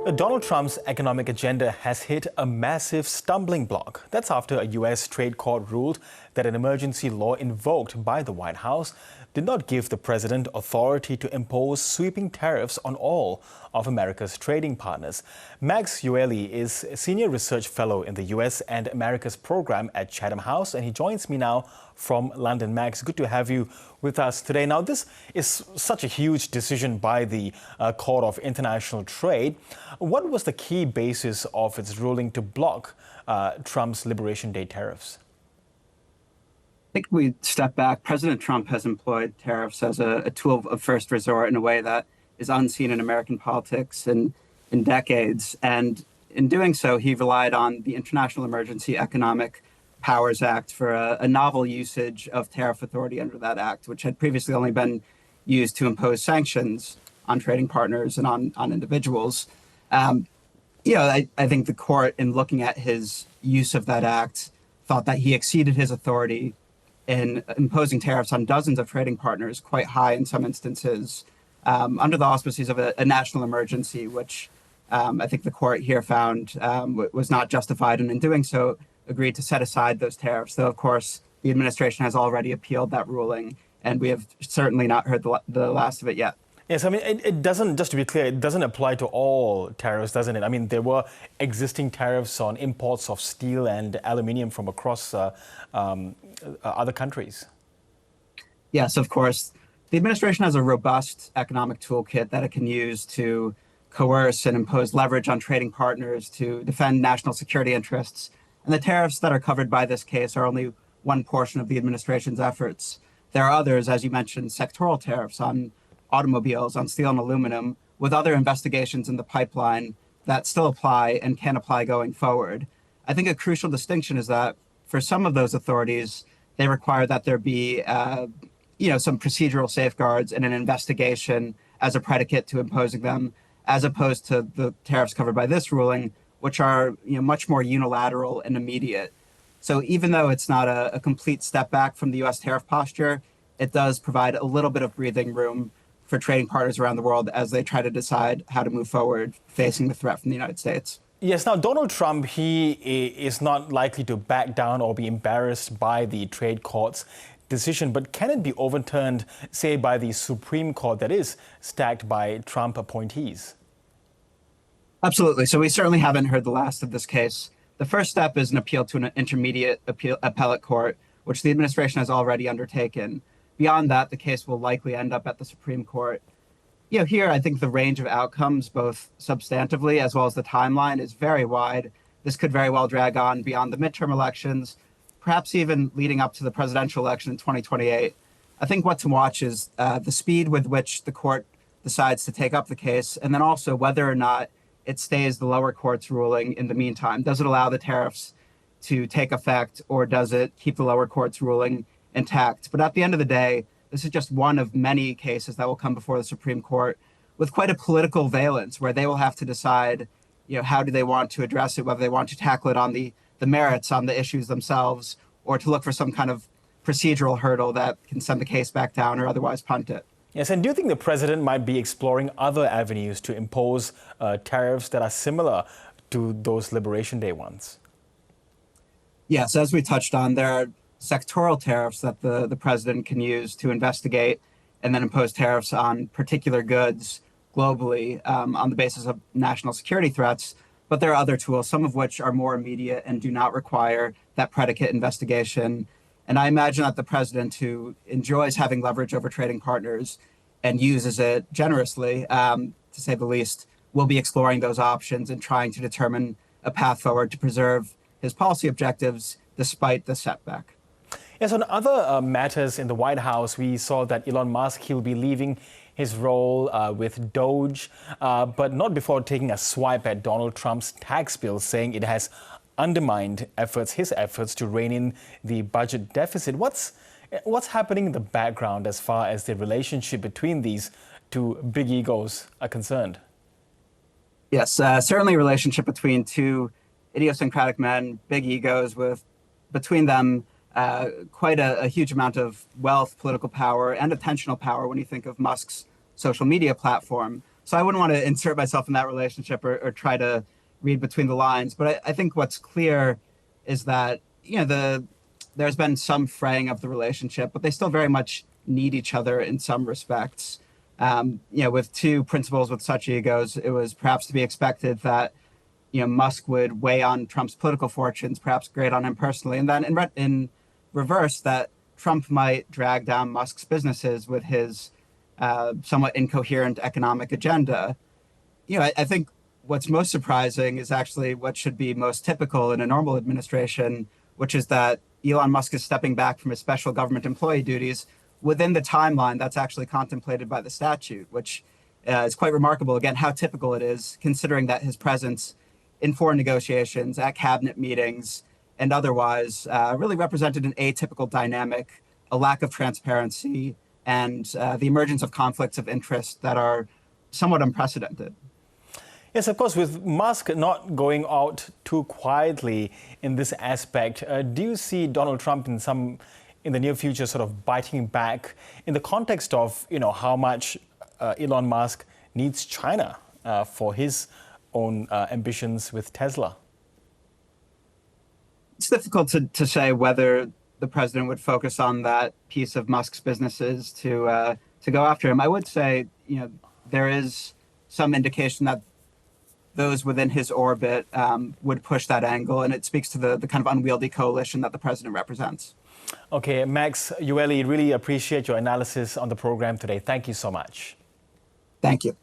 Donald Trump's economic agenda has hit a massive stumbling block. That's after a U.S. trade court ruled that an emergency law invoked by the White House did not give the president authority to impose sweeping tariffs on all of America's trading partners. Max Yeoli is a senior research fellow in the U.S. and America's program at Chatham House, and he joins me now from London. Max, good to have you with us today. Now, this is such a huge decision by the Court of International Trade. What was the key basis of its ruling to block Trump's Liberation Day tariffs? I think we step back. President Trump has employed tariffs as a tool of first resort in a way that is unseen in American politics in decades. And in doing so, he relied on the International Emergency Economic Powers Act for a novel usage of tariff authority under that act, which had previously only been used to impose sanctions on trading partners and on individuals. I think the court, in looking at his use of that act, thought that he exceeded his authority in imposing tariffs on dozens of trading partners, quite high in some instances, under the auspices of a national emergency, which I think the court here found was not justified, and in doing so, agreed to set aside those tariffs. Though, of course, the administration has already appealed that ruling, and we have certainly not heard the last of it yet. Yes, I mean, it doesn't, just to be clear, it doesn't apply to all tariffs, doesn't it? I mean, there were existing tariffs on imports of steel and aluminium from across other countries. Yes, of course. The administration has a robust economic toolkit that it can use to coerce and impose leverage on trading partners to defend national security interests. And the tariffs that are covered by this case are only one portion of the administration's efforts. There are others, as you mentioned, sectoral tariffs on automobiles, on steel and aluminum, with other investigations in the pipeline that still apply and can apply going forward. I think a crucial distinction is that for some of those authorities, they require that there be some procedural safeguards and an investigation as a predicate to imposing them, as opposed to the tariffs covered by this ruling, which are much more unilateral and immediate. So even though it's not a complete step back from the U.S. tariff posture, it does provide a little bit of breathing room for trading partners around the world as they try to decide how to move forward facing the threat from the United States. Yes, now Donald Trump, he is not likely to back down or be embarrassed by the trade court's decision, but can it be overturned, say, by the Supreme Court that is stacked by Trump appointees? Absolutely. So we certainly haven't heard the last of this case. The first step is an appeal to an intermediate appellate court, which the administration has already undertaken. Beyond that, the case will likely end up at the Supreme Court. Here, I think the range of outcomes, both substantively as well as the timeline, is very wide. This could very well drag on beyond the midterm elections, perhaps even leading up to the presidential election in 2028. I think what to watch is the speed with which the court decides to take up the case, and then also whether or not it stays the lower court's ruling in the meantime. Does it allow the tariffs to take effect, or does it keep the lower court's ruling intact? But at the end of the day, this is just one of many cases that will come before the Supreme Court with quite a political valence, where they will have to decide, how do they want to address it, whether they want to tackle it on the merits, on the issues themselves, or to look for some kind of procedural hurdle that can send the case back down or otherwise punt it. Yes, and do you think the president might be exploring other avenues to impose tariffs that are similar to those Liberation Day ones? Yes, as we touched on, there are sectoral tariffs that the president can use to investigate and then impose tariffs on particular goods globally on the basis of national security threats. But there are other tools, some of which are more immediate and do not require that predicate investigation. And I imagine that the president, who enjoys having leverage over trading partners and uses it generously, to say the least, will be exploring those options and trying to determine a path forward to preserve his policy objectives despite the setback. Yes, on other matters in the White House, we saw that Elon Musk, he'll be leaving his role with Doge, but not before taking a swipe at Donald Trump's tax bill, saying it has undermined his efforts to rein in the budget deficit. What's happening in the background as far as the relationship between these two big egos are concerned? Yes, certainly a relationship between two idiosyncratic men, big egos, with between them quite a huge amount of wealth, political power, and attentional power when you think of Musk's social media platform. So I wouldn't want to insert myself in that relationship or try to read between the lines. But I think what's clear is that, there's been some fraying of the relationship, but they still very much need each other in some respects. With two principals with such egos, it was perhaps to be expected that, Musk would weigh on Trump's political fortunes, perhaps grate on him personally. And then in reverse, that Trump might drag down Musk's businesses with his somewhat incoherent economic agenda. I think what's most surprising is actually what should be most typical in a normal administration, which is that Elon Musk is stepping back from his special government employee duties within the timeline that's actually contemplated by the statute, which is quite remarkable, again, how typical it is, considering that his presence in foreign negotiations, at cabinet meetings, and otherwise really represented an atypical dynamic, a lack of transparency, and the emergence of conflicts of interest that are somewhat unprecedented. Yes, of course, with Musk not going out too quietly in this aspect, do you see Donald Trump in the near future sort of biting back in the context of, how much Elon Musk needs China for his own ambitions with Tesla? It's difficult to say whether the president would focus on that piece of Musk's businesses to go after him. I would say, there is some indication that those within his orbit would push that angle, and it speaks to the kind of unwieldy coalition that the president represents. Okay, Max, Yeoli, really appreciate your analysis on the program today. Thank you so much. Thank you.